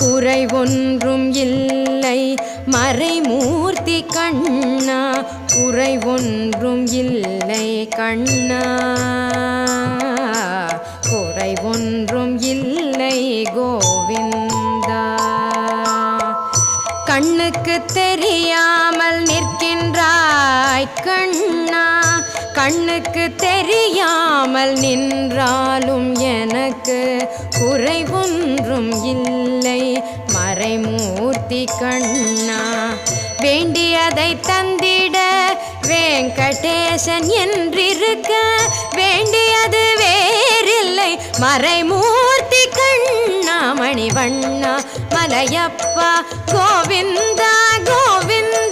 குறை ஒன்றும் இல்லை மறைமூர்த்தி கண்ணா, குறை ஒன்றும் இல்லை கண்ணா, குறை ஒன்றும் இல்லை கோவிந்தா. கண்ணுக்கு தெரியாமல் நிற்கின்றாய் கண்ணா, கண்ணுக்கு தெரியாமல் நின்றாலும் எனக்கு குறை ஒன்றும் இல்லை மறைமூர்த்தி கண்ணா. வேண்டியதை தந்திட வெங்கடேசன் என்றிருக்க, வேண்டியது வேறில்லை மறைமூர்த்தி கண்ணா. மணிவண்ணா மலையப்பா கோவிந்தா கோவிந்தா.